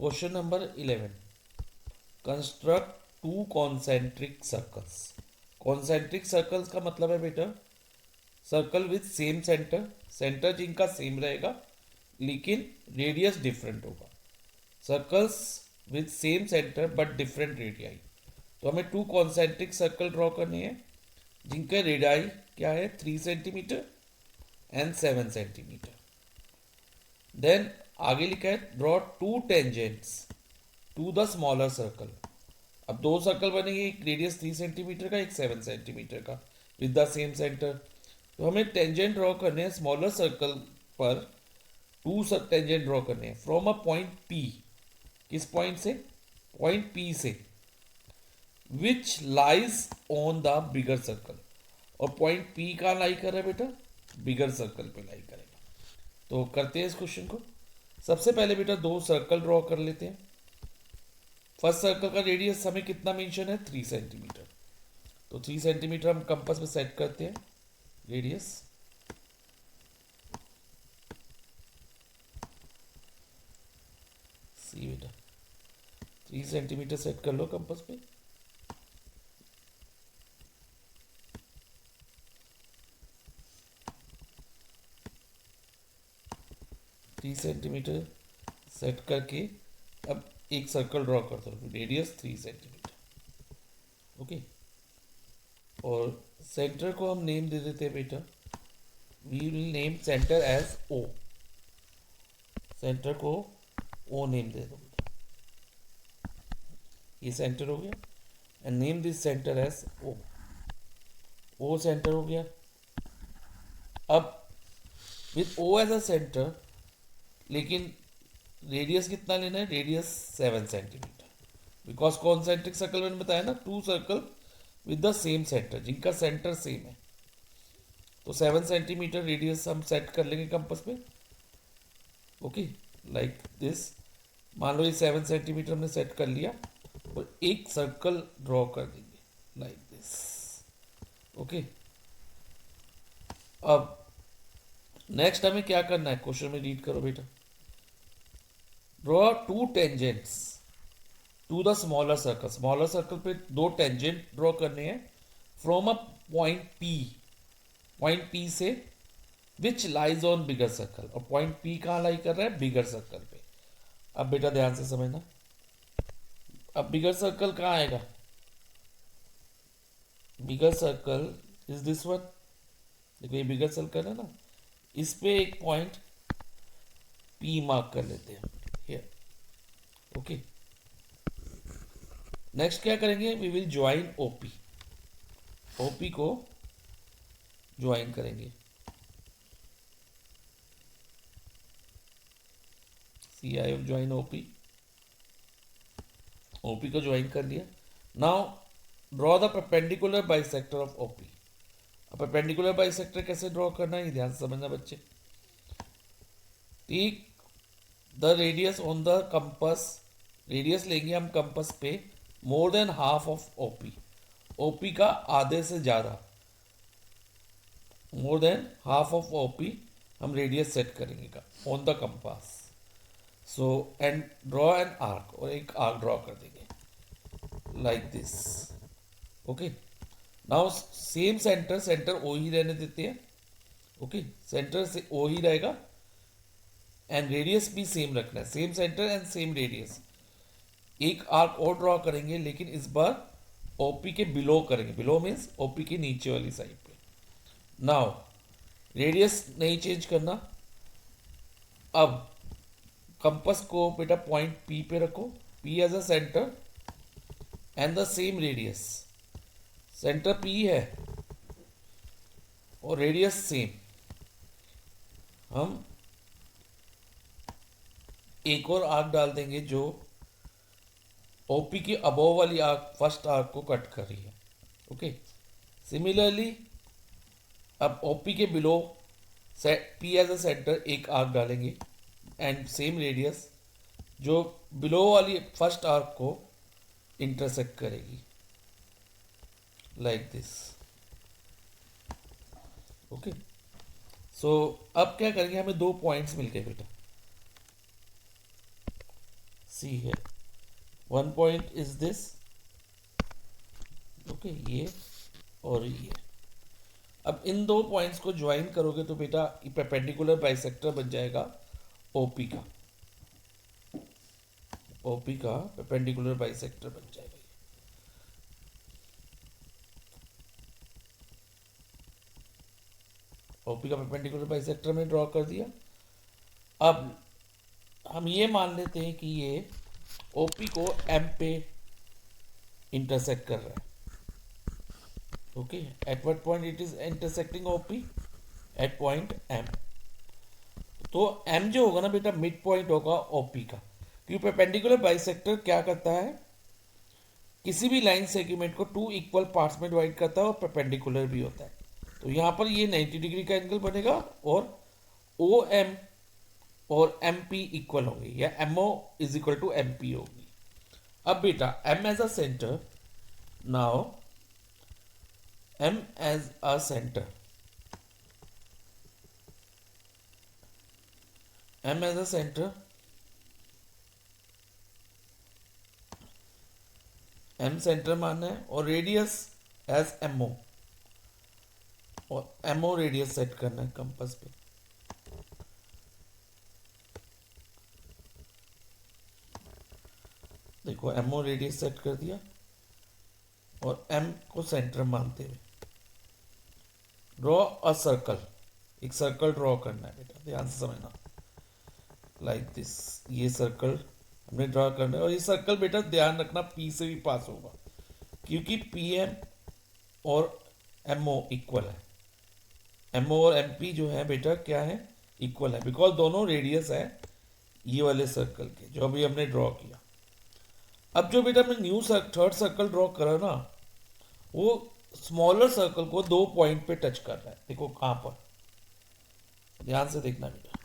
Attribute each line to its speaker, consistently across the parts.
Speaker 1: Question number 11, construct to concentric circles. Concentric circles का मतलब है बेटा circle with same centre, centre जिनका सेम रहेगा लेकिन रेडियस डिफरेंट होगा। Circles with same centre but different radii. तो हमें टू कॉन्सेंट्रिक सर्कल ड्रॉ करनी है जिनका रेडियाई क्या है 3 सेंटीमीटर एंड 7 सेंटीमीटर। देन आगे लिखा है draw two tangents to the smaller circle. अब दो सर्कल बनेंगे, एक रेडियस 3 सेंटीमीटर का, एक 7 सेंटीमीटर का, विद द सेम सेंटर। तो हमें टेंजेंट ड्रॉ करने हैं स्मॉलर सर्कल पर, टू टेंजेंट ड्रॉ करने हैं फ्रॉम अ पॉइंट पी। किस पॉइंट से? पॉइंट पी से, which lies on the bigger circle. और पॉइंट पी कहाँ लाई कर रहा है बेटा? बिगर सर्कल पे लाई करेगा। तो करते हैं इस क्वेश्चन को। सबसे पहले बेटा दो सर्कल ड्रॉ कर लेते हैं। फर्स्ट सर्कल का रेडियस हमें कितना मेंशन है? 3 सेंटीमीटर। तो 3 सेंटीमीटर हम कंपास में सेट करते हैं रेडियस। सी बेटा 3 सेंटीमीटर सेट कर लो कंपास पे। थ्री सेंटीमीटर सेट करके अब एक सर्कल ड्रॉ कर दो, रेडियस 3 सेंटीमीटर। ओके, और सेंटर को हम नेम दे देते हैं बेटा, we will name centre as O. Centre को ओ नेम दे दो बेटा। ये सेंटर हो गया and name this centre as O. O centre हो गया। अब with O as a centre, लेकिन रेडियस कितना लेना है? Radius 7 centimetre. Because concentric circle मैंने बताया ना, two circle with the same centre, जिनका सेंटर सेम है। तो 7 सेंटीमीटर रेडियस हम सेट कर लेंगे कंपास पे। Okay, like this. मान लो ये 7 सेंटीमीटर हमने सेट कर लिया और एक सर्कल ड्रॉ कर देंगे लाइक दिस। ओके, अब नेक्स्ट हमें क्या करना है? क्वेश्चन में रीड करो बेटा। Draw two tangents to the smaller circle. Smaller circle पे दो टेंजेंट ड्रॉ करने हैं from a point P. Point P से which lies on bigger circle. और पॉइंट पी कहाँ लाई कर रहा है? बिगर सर्कल पे। अब बेटा ध्यान से समझना, अब बिगर सर्कल कहाँ आएगा? बिगर सर्कल इज दिस वन। देखो ये बिगर सर्कल है ना, इस पे एक पॉइंट पी मार्क कर लेते हैं हियर। ओके, नेक्स्ट क्या करेंगे? We will join OP. OP को ज्वाइन करेंगे। See I join OP. OP को ज्वाइन कर लिया। Now draw the perpendicular bisector of OP. अब परपेंडिकुलर बाइसेक्टर कैसे ड्रॉ करना है, ध्यान से समझना बच्चे। Take the radius on the compass. Radius लेंगे हम कंपास पे more than half of OP. OP का आधे से ज़्यादा, more than half of OP हम रेडियस सेट करेंगे का on the compass. So and draw an arc, और एक आर्क ड्रॉ कर देंगे like this. Okay, now same centre, centre O ही रहने देते हैं। ओके, सेंटर से ओ ही रहेगा एंड रेडियस भी सेम रखना है, same centre and same radius. एक आर्क और ड्रॉ करेंगे लेकिन इस बार ओपी के बिलो करेंगे। बिलो मीन्स ओपी के नीचे वाली साइड पे। नाउ रेडियस नहीं चेंज करना। अब कंपास को बेटा पॉइंट पी पे रखो, P as a centre and the same radius. Centre P है और रेडियस सेम। हम एक और आर्क डाल देंगे जो ओपी के अबोव वाली आर्क, फर्स्ट आर्क को कट कर रही है। ओके, सिमिलरली अब ओपी के below P as a centre एक आर्क डालेंगे एंड सेम रेडियस जो बिलो वाली फर्स्ट आर्क को इंटरसेक्ट करेगी लाइक दिस। ओके, सो अब क्या करेंगे? हमें दो पॉइंट्स मिल गए बेटा। सी है 1 पॉइंट इज दिस, ओके, ये और ये। अब इन दो पॉइंट्स को ज्वाइन करोगे तो बेटा परपेंडिकुलर बाइसेक्टर बन जाएगा ओपी का, ओपी का परपेंडिकुलर बाइसेक्टर बन जाएगा। ओपी का परपेंडिकुलर बाइसेक्टर में ड्रॉ कर दिया। अब हम ये मान लेते हैं कि ये ओपी को एम पे इंटरसेक्ट कर रहा है, okay. At what point it is intersecting OP? At point M. तो एम जो होगा ना बेटा मिड पॉइंट होगा ओपी का, क्योंकि परपेंडिकुलर बाइसेक्टर क्या करता है, किसी भी लाइन सेगमेंट को टू इक्वल पार्ट्स में डिवाइड करता है और परपेंडिकुलर भी होता है। तो यहाँ पर ये 90 डिग्री का एंगल बनेगा और ओ एम और एम पी इक्वल होंगे, या M O is equal to M P होगी। अब बेटा M as a centre, now M as a centre, M as a centre, M centre मानना है और रेडियस एज एम ओ, और एम ओ रेडियस सेट करना है कंपास पे। देखो एम ओ रेडियस सेट कर दिया और एम को सेंटर मानते हुए ड्रॉ अ सर्कल, एक सर्कल ड्रॉ करना है बेटा, ध्यान से समझना, लाइक दिस। ये सर्कल हमने ड्रॉ करना है और ये सर्कल बेटा ध्यान रखना पी से भी पास होगा, क्योंकि पी एम और एम ओ इक्वल है। एम ओ और एम पी जो है बेटा क्या है, इक्वल है, बिकॉज दोनों रेडियस है ये वाले सर्कल के जो अभी हमने ड्रॉ किया। अब जो बेटा मैं न्यू थर्ड सर्कल ड्रॉ करा ना, वो स्मॉलर सर्कल को दो पॉइंट पे टच कर रहा है। देखो कहां पर, ध्यान से देखना बेटा,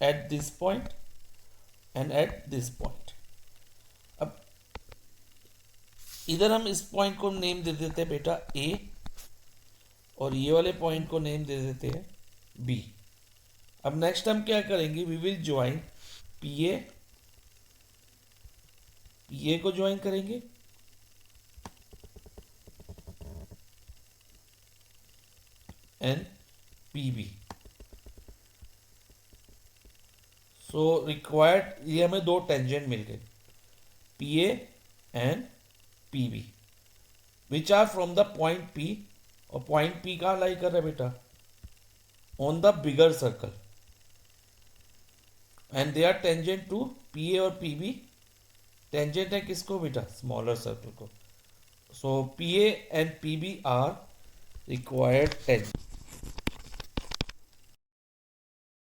Speaker 1: at this point and at this point. अब इधर हम इस पॉइंट को नेम दे देते हैं बेटा ए, और ये वाले पॉइंट को नेम दे देते हैं बी। अब नेक्स्ट हम क्या करेंगे, we will join P A को ज्वाइन करेंगे and P B. So required, ये हमें दो टेंजेंट मिल गए, P A and P B, which are from the point P, और पॉइंट पी कहाँ लाई कर रहा है बेटा, on the bigger circle, and they are tangent to P A और पी बी। टेंजेंट है किसको बेटा, स्मॉलर सर्कल को। So P A and P B are required tangent.